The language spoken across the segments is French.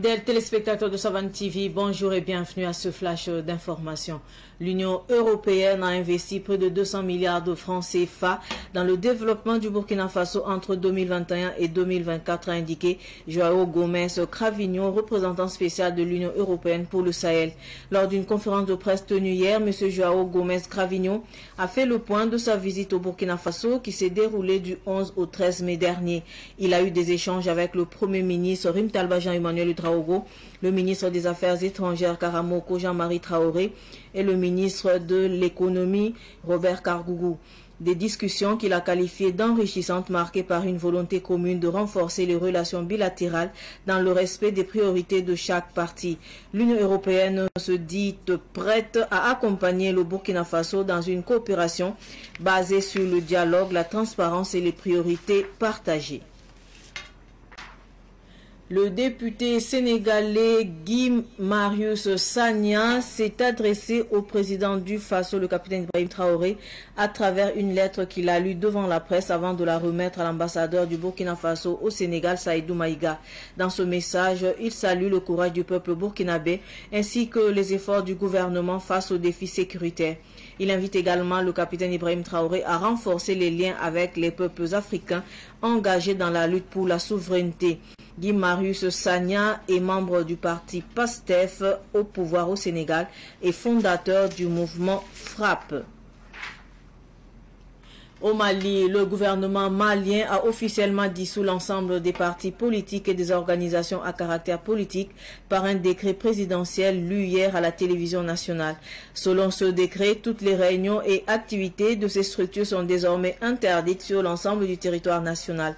Fidèles téléspectateurs de Savane TV, bonjour et bienvenue à ce flash d'information. L'Union européenne a investi près de 200 milliards de francs CFA dans le développement du Burkina Faso entre 2021 et 2024, a indiqué João Gomes Cravinho, représentant spécial de l'Union européenne pour le Sahel. Lors d'une conférence de presse tenue hier, M. João Gomes Cravinho a fait le point de sa visite au Burkina Faso qui s'est déroulée du 11 au 13 mai dernier. Il a eu des échanges avec le Premier ministre Rim Talba Jean-Emmanuel Traoré, le ministre des Affaires étrangères Karamoko Jean-Marie Traoré et le ministre de l'économie Robert Kargougou. Des discussions qu'il a qualifiées d'enrichissantes, marquées par une volonté commune de renforcer les relations bilatérales dans le respect des priorités de chaque partie. L'Union européenne se dit prête à accompagner le Burkina Faso dans une coopération basée sur le dialogue, la transparence et les priorités partagées. Le député sénégalais Guy Marius Sagna s'est adressé au président du Faso, le capitaine Ibrahim Traoré, à travers une lettre qu'il a lue devant la presse avant de la remettre à l'ambassadeur du Burkina Faso au Sénégal, Saïdou Maïga. Dans ce message, il salue le courage du peuple burkinabé ainsi que les efforts du gouvernement face aux défis sécuritaires. Il invite également le capitaine Ibrahim Traoré à renforcer les liens avec les peuples africains engagés dans la lutte pour la souveraineté. Guy Marius Sagna est membre du parti PASTEF au pouvoir au Sénégal et fondateur du mouvement FRAPP. Au Mali, le gouvernement malien a officiellement dissous l'ensemble des partis politiques et des organisations à caractère politique par un décret présidentiel lu hier à la télévision nationale. Selon ce décret, toutes les réunions et activités de ces structures sont désormais interdites sur l'ensemble du territoire national.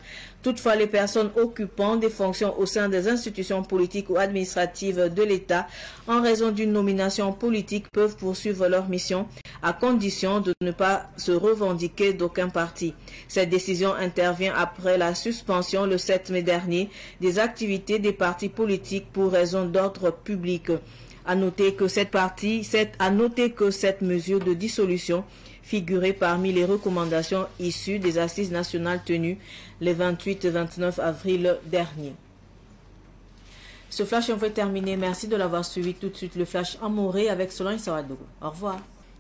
Toutefois, les personnes occupant des fonctions au sein des institutions politiques ou administratives de l'État en raison d'une nomination politique peuvent poursuivre leur mission à condition de ne pas se revendiquer d'aucun parti. Cette décision intervient après la suspension le 7 mai dernier des activités des partis politiques pour raison d'ordre public. À noter que cette mesure de dissolution figurait parmi les recommandations issues des assises nationales tenues les 28 et 29 avril dernier. Ce flash est terminé. Merci de l'avoir suivi. Tout de suite le flash amouré avec Solange Sawadogo. Au revoir.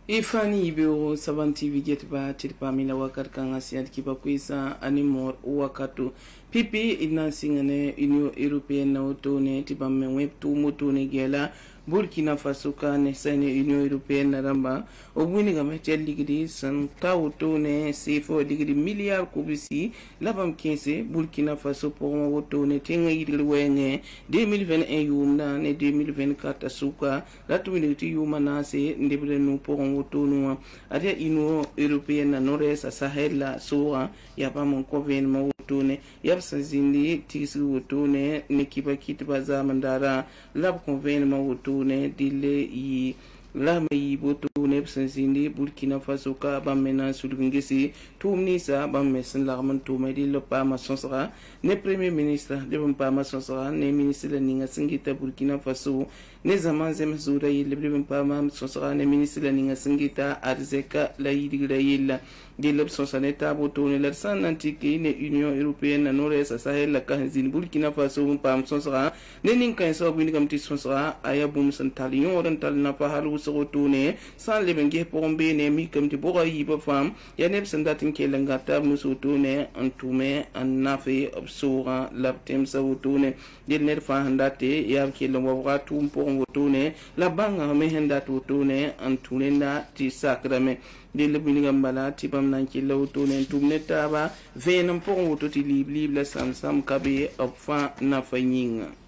Ifani ibeo Savane TV jetba tirpa mina wakar kanga siad kiba kuisa animor wakatu pipi ina singane Union Européenne na otone tiba menwe tu motone gela Burkina Faso kane sane Union Européenne na ramba obuni game ligidi san tawtone sefo ligidi milliard kubisi labam 15 Burkina Faso pour otone tenga yidil wenge 2021 yumna ne 2024 suka latumini yumana se ndebre no pour autonomo adia Union Européenne na nord-est Sahel la soa yaba mon gouvernement autone yabsa zindi tisi autone ne kiba kitba zamandara lab gouvernement autone dile yi lama yi botone zindi Burkina Faso ka bamena sulungesi tumnisa bamesin larman tumay di lo pa masonsra ne premier ministre de pa masonsra ne ministre la ninga singita Burkina Faso ne zaman zemzura yi le pa masonsra ne ministre la ninga singita arzeka la yidigra yilla de l'obsonsaneta botone la san antiki ne Union Européenne na nord-est Sahel la kanzin Burkina Faso pa masonsra ne ninka so bini kam ti sonsra aya bum santalion orantal na pa halu retourner sans les bengue pour ne mi comme de boga yiba fam ya ne sandatin ke langata musu tourner en tume en nafe obsora la tem sa tourner de ne fa handate ya ke lo wa tum pour tourner la banga me handa tourner en tourner ti sakrame de le binigambala ti bam nan ke lo tourner tumne taba venam pour to ti libre la sam kabe obfa na fanyinga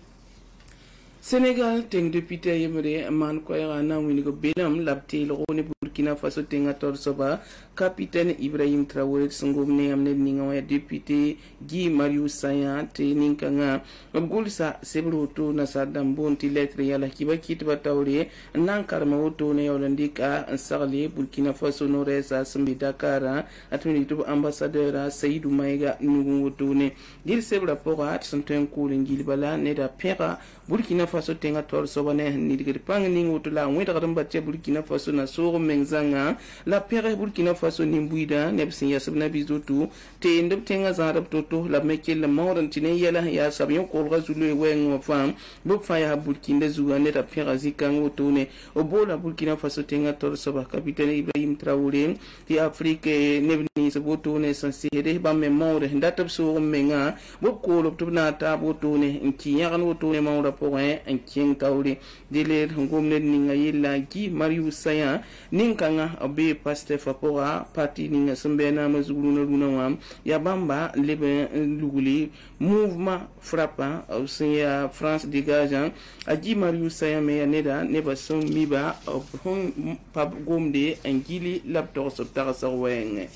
Sénégal teng député yemre man ko ya na wini ko benam labte lo ne Burkina Faso tenga torsoba capitaine Ibrahim Traoré sungum ne amne ninga wa député Guy Marius Sagna te ninkanga abgul sa sebro to na sadam bonti lettre yala kiba kitba tawre nan karma woto ne yolandika sarle Burkina Faso nord-est sambi Dakar atuni to ambassadeur Saïdou Maïga nugu woto ne dil sebra porat santen ko ngil bala ne da pera Burkina Faso Faso tenga tor sobane ni digir pang ni ngutula ngweta kadamba che Burkina Faso na soro mengzanga la pere Burkina Faso ni mbuida nebsin ya sabna bizutu te ndop tenga zarab toto la meke la moran tine yala ya sabyon kolga zulu wengo fam bop faya Burkina zuga neta pere zika ngutune obola Burkina Faso tenga tor soba kapitene Ibrahim Traoré di Afrique nebni saboto ne sansere ba memore ndatab so menga bop kolo tubna ta botone nki yagan botone mawra point en king kawle diler ngomne ninga yilla gi Marius Saya ninkanga abe Pastef apora parti ninga sembena mazuluna lunawam ya bamba lebe luguli mouvement frappa ya France dégage aji Marius Saya me neda neba som miba hon pab gomde ngili laptor so tarasa wenge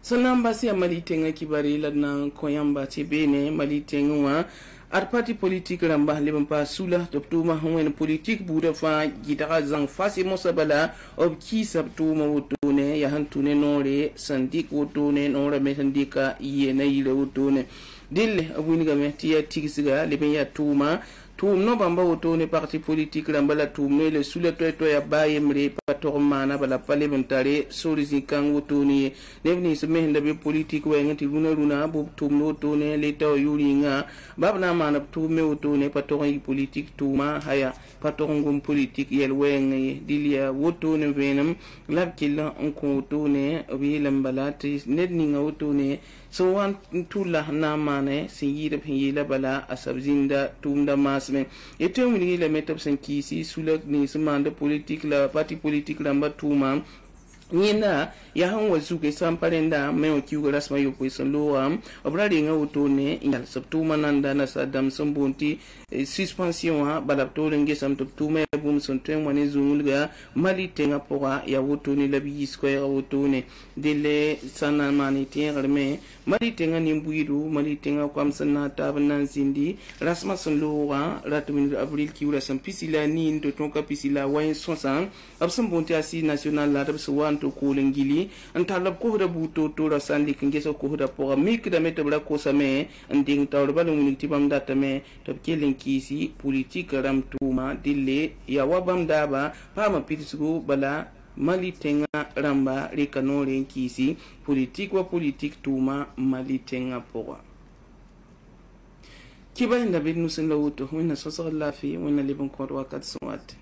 sanamba si malitenga kibari ladna koyamba tibene malitenga ar parti politique ramba leben pa sula toptuma hoen politique buda fa gitara zang fasi mosabala ob ki sabtuma wotone ya hantune nore sandik wotone nore me sandika yena yile wotone dille abuni game tiya tigisiga leben ya tuma tum no bamba wotone parti politique ramba la tume le sula to ya baye mre patormana bala pale bentare solizi kan wotone nevni semenda be politique wa ngati luna bo tum no tone leta yuringa babna mana tume wotone patorngi politique tuma haya patorngum politique yel wenge dilia wotone venam labkilla onko wotone bi lambalati nedni nga wotone so wan tula na mane siyida phiyila bala asabzinda tumda masme eto mini la metap sankisi sulak ni semanda politique la parti politique lamba tuma Nina ya hanwa zuke samparenda meo kiuga rasma yo poison loam obradi nga wotone inal sabtuma nanda na sadam sambonti suspension ha balapto lenge samtuma bum sonteng wane zungulga mali tenga pora ya wotone labi square wotone dele sana manite rme mali tenga nimbuiru mali tenga kwamsana tabana zindi rasma sonloa ratmin avril kiura sampisila ni ndo tonka pisila wain sonsan absambonti asi national la tabswan to kolengili antalab ko da buto to rasandi kingeso ko da po mik da metabla ko same anding tawba no muniti bam data me to kelen kisi politique ram tuma dille ya wabam daba pama pitsugo bala mali tenga ramba rekanore kisi politique wa politique tuma mali tenga poa kiba nda binu sen lawto wona so so lafi wona lebon ko wakat swat